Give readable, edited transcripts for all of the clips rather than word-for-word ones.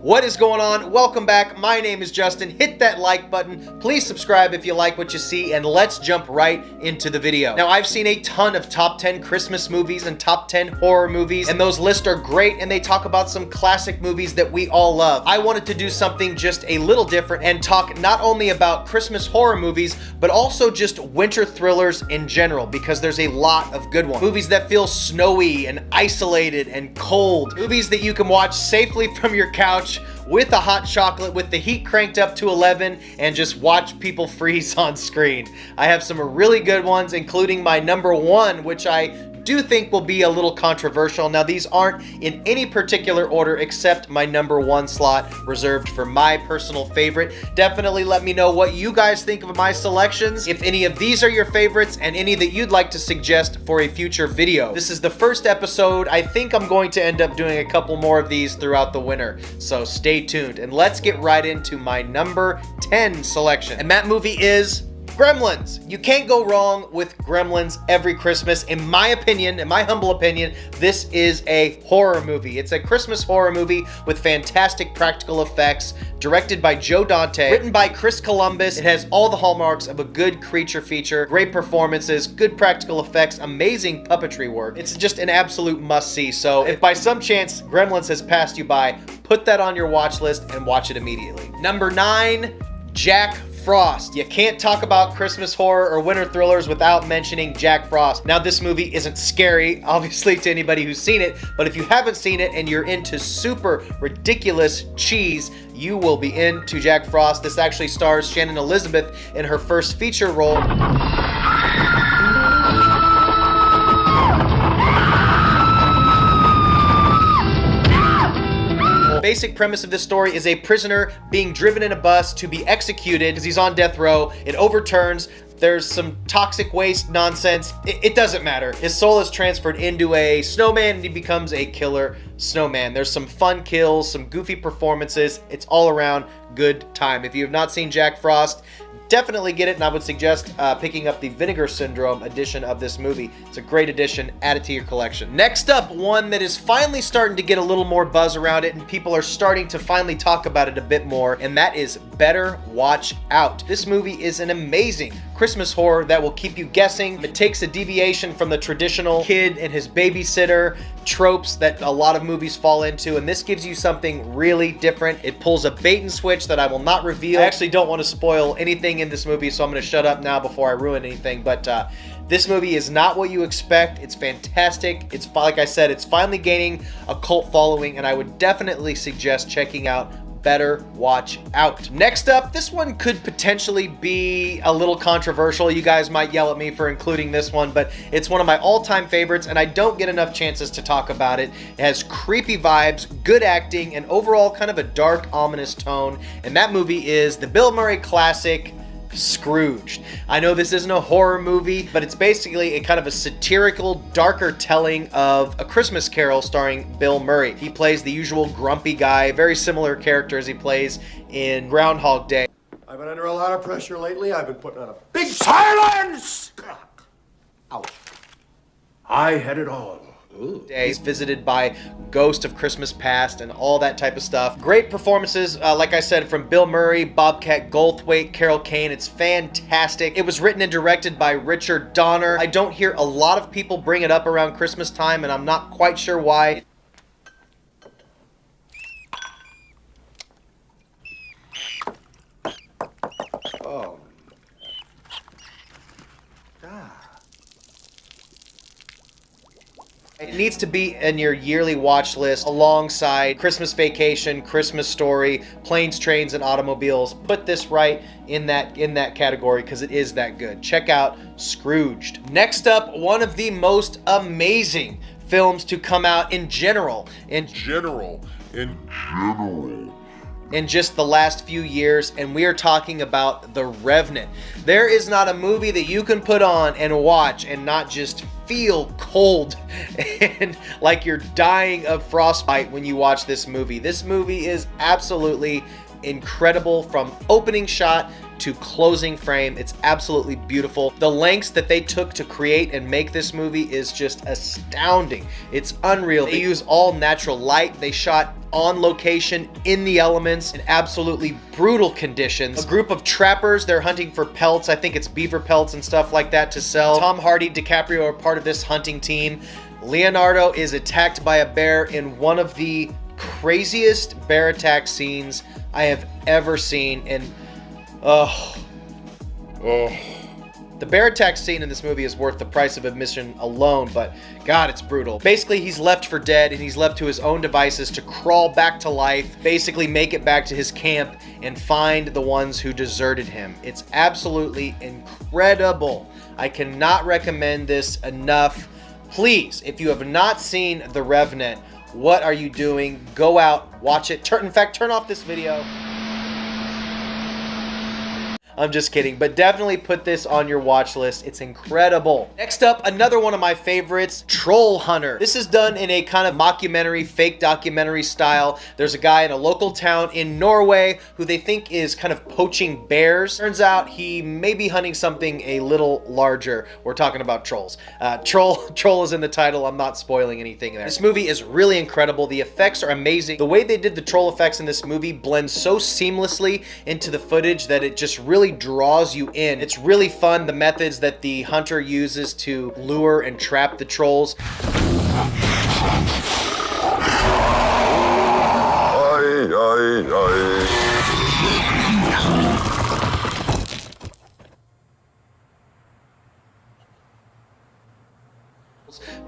What is going on? Welcome back. My name is Justin. Hit that like button. Please subscribe if you like what you see, and let's jump right into the video. Now, I've seen a ton of top 10 Christmas movies and top 10 horror movies, and those lists are great, and they talk about some classic movies that we all love. I wanted to do something just a little different and talk not only about Christmas horror movies, but also just winter thrillers in general, because there's a lot of good ones. Movies that feel snowy and isolated and cold. Movies that you can watch safely from your couch with a hot chocolate, with the heat cranked up to 11, and just watch people freeze on screen. I have some really good ones, including my number one, which I do think will be a little controversial. Now, these aren't in any particular order except my number one slot reserved for my personal favorite. Definitely let me know what you guys think of my selections, if any of these are your favorites, and any that you'd like to suggest for a future video. This is the first episode. I think I'm going to end up doing a couple more of these throughout the winter, so stay tuned. And let's get right into my number 10 selection. And that movie is Gremlins. You can't go wrong with Gremlins every Christmas. In my opinion, in my humble opinion, this is a horror movie. It's a Christmas horror movie with fantastic practical effects, directed by Joe Dante, written by Chris Columbus. It has all the hallmarks of a good creature feature, great performances, good practical effects, amazing puppetry work. It's just an absolute must-see. So if by some chance Gremlins has passed you by, put that on your watch list and watch it immediately. Number 9, Jack Frost. You can't talk about Christmas horror or winter thrillers without mentioning Jack Frost. Now, this movie isn't scary, obviously, to anybody who's seen it, but if you haven't seen it and you're into super ridiculous cheese, you will be into Jack Frost. This actually stars Shannon Elizabeth in her first feature role. Basic premise of this story is a prisoner being driven in a bus to be executed because he's on death row. It overturns. There's some toxic waste nonsense. It doesn't matter. His soul is transferred into a snowman and he becomes a killer snowman. There's some fun kills, some goofy performances. It's all around good time. If you have not seen Jack Frost, definitely get it, and I would suggest picking up the Vinegar Syndrome edition of this movie. It's a great edition. Add it to your collection. Next up, one that is finally starting to get a little more buzz around it, and people are starting to finally talk about it a bit more, and that is Better Watch Out. This movie is an amazing Christmas horror that will keep you guessing. It takes a deviation from the traditional kid and his babysitter tropes that a lot of movies fall into, and this gives you something really different. It pulls a bait and switch that I will not reveal. I actually don't want to spoil anything in this movie, so I'm going to shut up now before I ruin anything, but this movie is not what you expect. It's fantastic. It's, like I said, it's finally gaining a cult following, and I would definitely suggest checking out Better Watch Out. Next up, this one could potentially be a little controversial. You guys might yell at me for including this one, but it's one of my all-time favorites, and I don't get enough chances to talk about it. It has creepy vibes, good acting, and overall kind of a dark, ominous tone, and that movie is the Bill Murray classic, Scrooge. I know this isn't a horror movie, but it's basically a kind of a satirical, darker telling of A Christmas Carol starring Bill Murray. He plays the usual grumpy guy, very similar character as he plays in Groundhog Day. I've been under a lot of pressure lately. I've been putting on a big silence! Ouch. I had it all. He's visited by Ghost of Christmas Past and all that type of stuff. Great performances, like I said, from Bill Murray, Bobcat Goldthwait, Carol Kane. It's fantastic. It was written and directed by Richard Donner. I don't hear a lot of people bring it up around Christmas time, and I'm not quite sure why. Oh. It needs to be in your yearly watch list alongside Christmas Vacation, Christmas Story, Planes, Trains, and Automobiles. Put this right in that category because it is that good. Check out Scrooged. Next up, one of the most amazing films to come out in general. In just the last few years, and we are talking about The Revenant. There is not a movie that you can put on and watch and not just feel cold and like you're dying of frostbite when you watch this movie. This movie is absolutely incredible from opening shot to closing frame. It's absolutely beautiful. The lengths that they took to create and make this movie is just astounding. It's unreal. They use all natural light. They shot on location in the elements in absolutely brutal conditions. A group of trappers, they're hunting for pelts. I think it's beaver pelts and stuff like that to sell. Tom Hardy, DiCaprio are part of this hunting team. Leonardo is attacked by a bear in one of the craziest bear attack scenes I have ever seen. And the bear attack scene in this movie is worth the price of admission alone, but God, it's brutal. Basically, he's left for dead and he's left to his own devices to crawl back to life, basically make it back to his camp and find the ones who deserted him. It's absolutely incredible. I cannot recommend this enough. Please, if you have not seen The Revenant, what are you doing? Go out, watch it. In fact, turn off this video. I'm just kidding, but definitely put this on your watch list. It's incredible. Next up, another one of my favorites, Troll Hunter. This is done in a kind of mockumentary, fake documentary style. There's a guy in a local town in Norway who they think is kind of poaching bears. Turns out he may be hunting something a little larger. We're talking about trolls. Troll is in the title. I'm not spoiling anything there. This movie is really incredible. The effects are amazing. The way they did the troll effects in this movie blends so seamlessly into the footage that it just really draws you in. It's really fun, the methods that the hunter uses to lure and trap the trolls.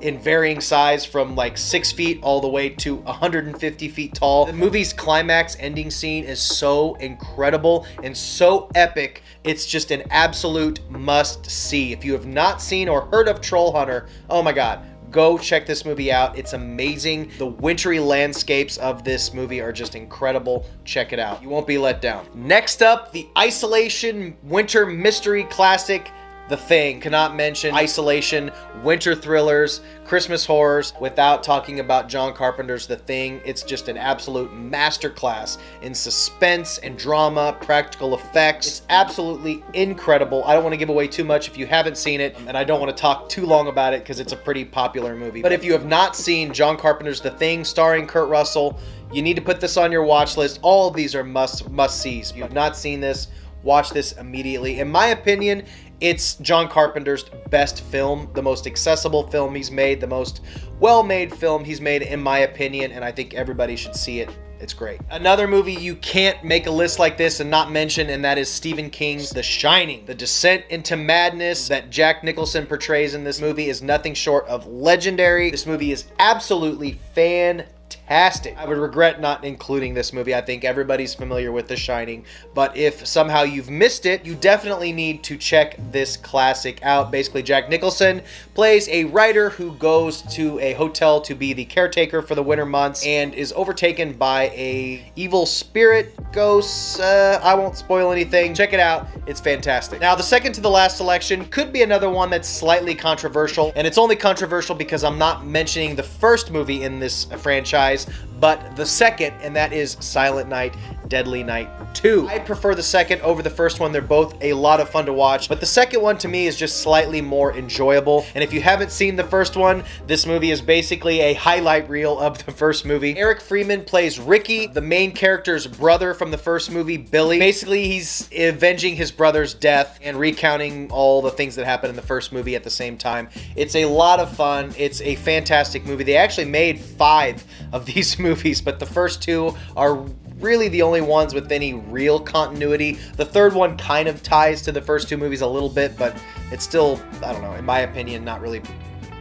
In varying size from like 6 feet all the way to 150 feet tall. The movie's climax ending scene is so incredible and so epic. It's just an absolute must see. If you have not seen or heard of Troll Hunter, oh my God, go check this movie out. It's amazing. The wintry landscapes of this movie are just incredible. Check it out. You won't be let down. Next up, the isolation winter mystery classic, The Thing. Cannot mention isolation, winter thrillers, Christmas horrors without talking about John Carpenter's The Thing. It's just an absolute masterclass in suspense and drama, practical effects. It's absolutely incredible. I don't want to give away too much if you haven't seen it, and I don't want to talk too long about it because it's a pretty popular movie. But if you have not seen John Carpenter's The Thing starring Kurt Russell, you need to put this on your watch list. All of these are must-sees. If you have not seen this, watch this immediately. In my opinion, it's John Carpenter's best film, the most accessible film he's made, the most well-made film he's made, in my opinion, and I think everybody should see it. It's great. Another movie you can't make a list like this and not mention, and that is Stephen King's The Shining. The descent into madness that Jack Nicholson portrays in this movie is nothing short of legendary. This movie is absolutely fantastic. I would regret not including this movie. I think everybody's familiar with The Shining, but if somehow you've missed it, you definitely need to check this classic out. Basically, Jack Nicholson plays a writer who goes to a hotel to be the caretaker for the winter months and is overtaken by a evil spirit ghost. I won't spoil anything. Check it out. It's fantastic. Now, the second to the last selection could be another one that's slightly controversial, and it's only controversial because I'm not mentioning the first movie in this franchise, but the second, and that is Silent Night, Deadly Night 2. I prefer the second over the first one. They're both a lot of fun to watch, but the second one to me is just slightly more enjoyable. And if you haven't seen the first one, this movie is basically a highlight reel of the first movie. Eric Freeman plays Ricky, the main character's brother from the first movie, Billy. Basically, he's avenging his brother's death and recounting all the things that happened in the first movie at the same time. It's a lot of fun. It's a fantastic movie. They actually made 5 of these movies, but the first 2 are really the only ones with any real continuity. The third one kind of ties to the first 2 movies a little bit, but it's still, I don't know, in my opinion, not really,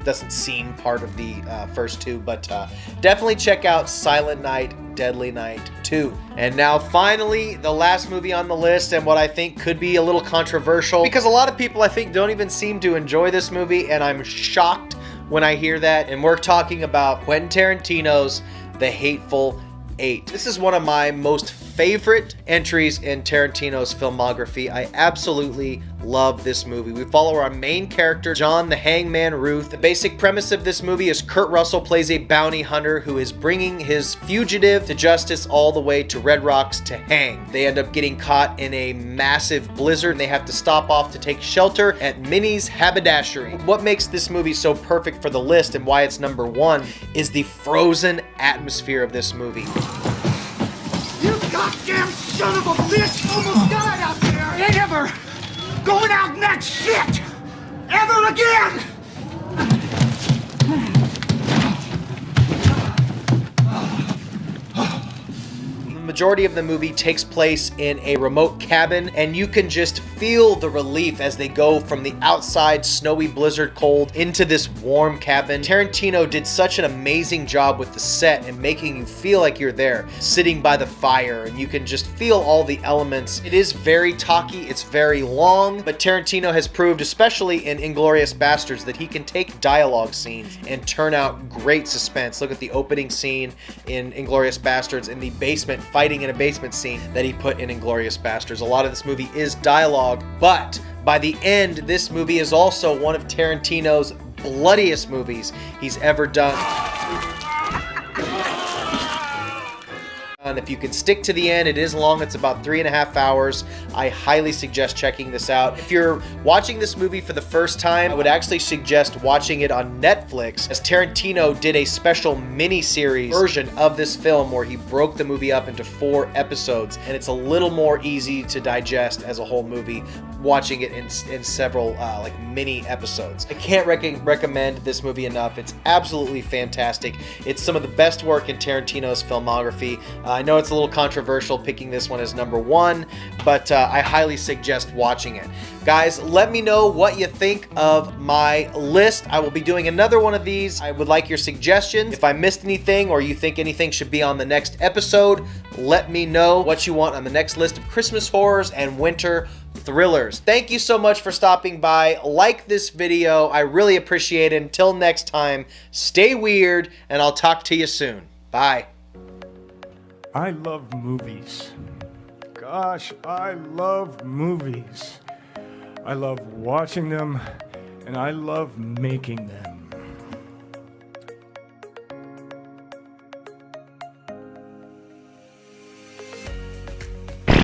doesn't seem part of the first 2, but definitely check out Silent Night, Deadly Night 2. And now finally, the last movie on the list, and what I think could be a little controversial, because a lot of people I think don't even seem to enjoy this movie, and I'm shocked when I hear that, and we're talking about Quentin Tarantino's The Hateful Eight. This is one of my most favorite entries in Tarantino's filmography. I absolutely love this movie. We follow our main character, John the Hangman Ruth. The basic premise of this movie is Kurt Russell plays a bounty hunter who is bringing his fugitive to justice all the way to Red Rocks to hang. They end up getting caught in a massive blizzard and they have to stop off to take shelter at Minnie's Haberdashery. What makes this movie so perfect for the list and why it's number one is the frozen atmosphere of this movie. You goddamn son of a bitch almost died out there! Ain't ever going out in that shit ever again! The majority of the movie takes place in a remote cabin, and you can just feel the relief as they go from the outside snowy blizzard cold into this warm cabin. Tarantino did such an amazing job with the set and making you feel like you're there, sitting by the fire, and you can just feel all the elements. It is very talky, it's very long, but Tarantino has proved, especially in Inglourious Basterds, that he can take dialogue scenes and turn out great suspense. Look at the opening scene in Inglourious Basterds in the basement, fighting in a basement scene that he put in Inglourious Basterds. A lot of this movie is dialogue, but by the end, this movie is also one of Tarantino's bloodiest movies he's ever done. And if you can stick to the end, it is long. It's about 3.5 hours. I highly suggest checking this out. If you're watching this movie for the first time, I would actually suggest watching it on Netflix, as Tarantino did a special mini-series version of this film where he broke the movie up into 4 episodes, and it's a little more easy to digest as a whole movie, watching it in several like mini episodes. I can't recommend this movie enough. It's absolutely fantastic. It's some of the best work in Tarantino's filmography. I know it's a little controversial picking this one as number one, but I highly suggest watching it. Guys, let me know what you think of my list. I will be doing another one of these. I would like your suggestions. If I missed anything or you think anything should be on the next episode, let me know what you want on the next list of Christmas horrors and winter thrillers. Thank you so much for stopping by. Like this video. I really appreciate it. Until next time, stay weird, and I'll talk to you soon. Bye. I love movies. Gosh, I love movies. I love watching them, and I love making them.